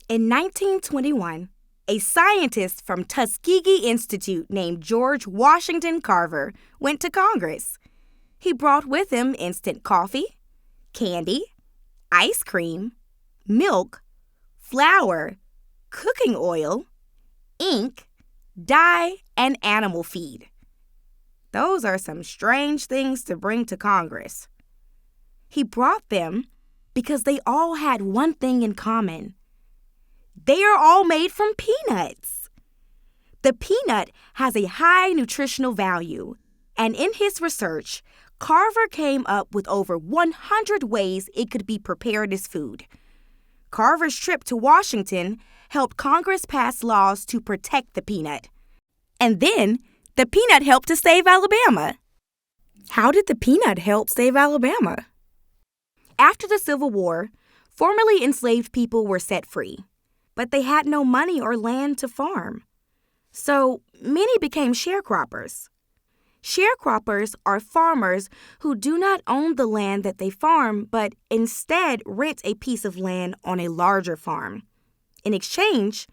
In 1921, a scientist from Tuskegee Institute named George Washington Carver went to Congress. He brought with him instant coffee, candy, ice cream, milk, flour, cooking oil, ink, dye, and animal feed. Those are some strange things to bring to Congress. He brought them because they all had one thing in common. They are all made from peanuts. The peanut has a high nutritional value, and in his research, Carver came up with over 100 ways it could be prepared as food. Carver's trip to Washington helped Congress pass laws to protect the peanut. And then, the peanut helped to save Alabama. How did the peanut help save Alabama? After the Civil War, formerly enslaved people were set free, but they had no money or land to farm. So many became sharecroppers. Sharecroppers are farmers who do not own the land that they farm, but instead rent a piece of land on a larger farm. In exchange,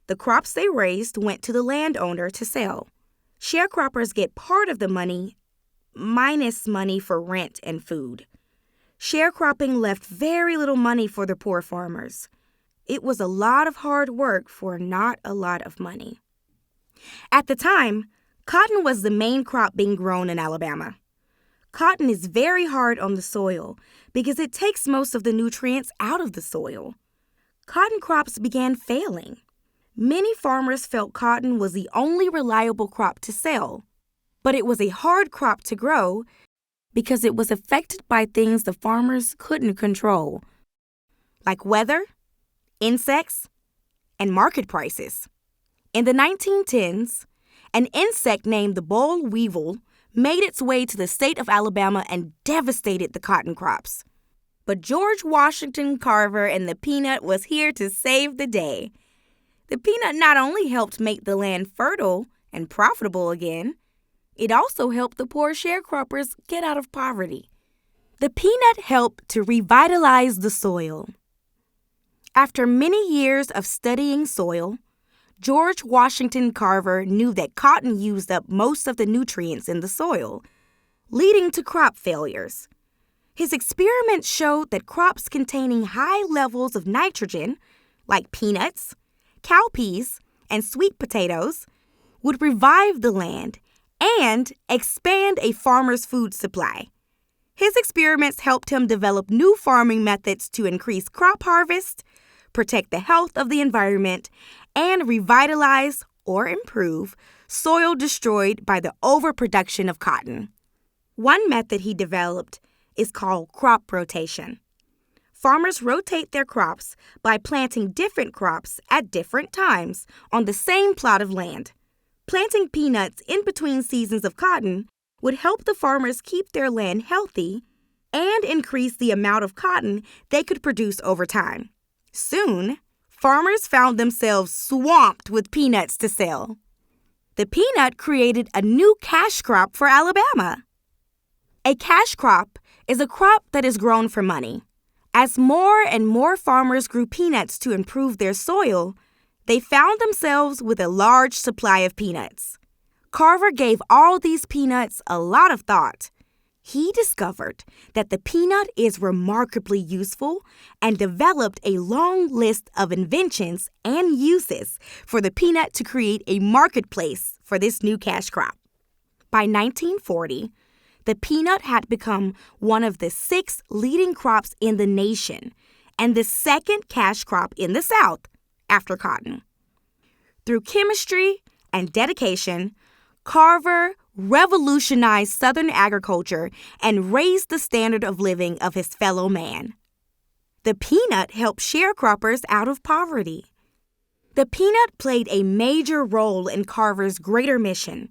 the crops they raised went to the landowner to sell. Sharecroppers get part of the money, minus money for rent and food. Sharecropping left very little money for the poor farmers. It was a lot of hard work for not a lot of money. At the time, cotton was the main crop being grown in Alabama. Cotton is very hard on the soil because it takes most of the nutrients out of the soil. Cotton crops began failing. Many farmers felt cotton was the only reliable crop to sell, but it was a hard crop to grow because it was affected by things the farmers couldn't control, like weather, insects, and market prices. In the 1910s, an insect named the boll weevil made its way to the state of Alabama and devastated the cotton crops. But George Washington Carver and the peanut was here to save the day. The peanut not only helped make the land fertile and profitable again, it also helped the poor sharecroppers get out of poverty. The peanut helped to revitalize the soil. After many years of studying soil, George Washington Carver knew that cotton used up most of the nutrients in the soil, leading to crop failures. His experiments showed that crops containing high levels of nitrogen, like peanuts, cowpeas, and sweet potatoes, would revive the land and expand a farmer's food supply. His experiments helped him develop new farming methods to increase crop harvest, protect the health of the environment, and revitalize or improve soil destroyed by the overproduction of cotton. One method he developed is called crop rotation. Farmers rotate their crops by planting different crops at different times on the same plot of land. Planting peanuts in between seasons of cotton would help the farmers keep their land healthy and increase the amount of cotton they could produce over time. Soon, farmers found themselves swamped with peanuts to sell. The peanut created a new cash crop for Alabama. A cash crop is a crop that is grown for money. As more and more farmers grew peanuts to improve their soil, they found themselves with a large supply of peanuts. Carver gave all these peanuts a lot of thought. He discovered that the peanut is remarkably useful and developed a long list of inventions and uses for the peanut to create a marketplace for this new cash crop. By 1940, the peanut had become one of the 6 leading crops in the nation and the second cash crop in the South after cotton. Through chemistry and dedication, Carver revolutionized Southern agriculture and raised the standard of living of his fellow man. The peanut helped sharecroppers out of poverty. The peanut played a major role in Carver's greater mission,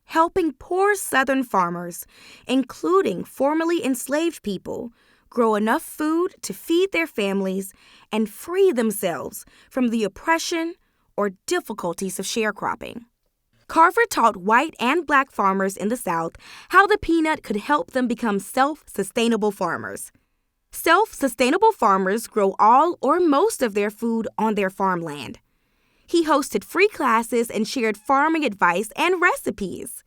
helping poor Southern farmers, including formerly enslaved people, grow enough food to feed their families and free themselves from the oppression or difficulties of sharecropping. Carver taught white and black farmers in the South how the peanut could help them become self-sustainable farmers. Self-sustainable farmers grow all or most of their food on their farmland. He hosted free classes and shared farming advice and recipes.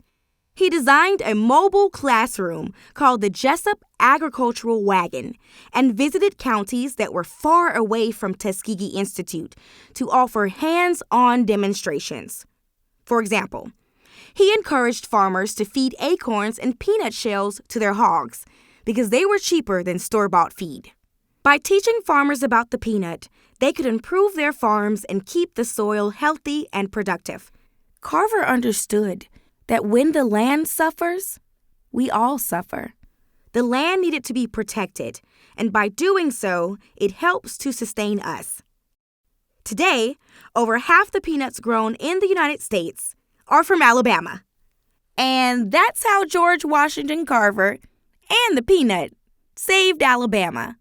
He designed a mobile classroom called the Jessup Agricultural Wagon and visited counties that were far away from Tuskegee Institute to offer hands-on demonstrations. For example, he encouraged farmers to feed acorns and peanut shells to their hogs because they were cheaper than store-bought feed. By teaching farmers about the peanut, they could improve their farms and keep the soil healthy and productive. Carver understood that when the land suffers, we all suffer. The land needed to be protected, and by doing so, it helps to sustain us. Today, over half the peanuts grown in the United States are from Alabama. And that's how George Washington Carver and the peanut saved Alabama.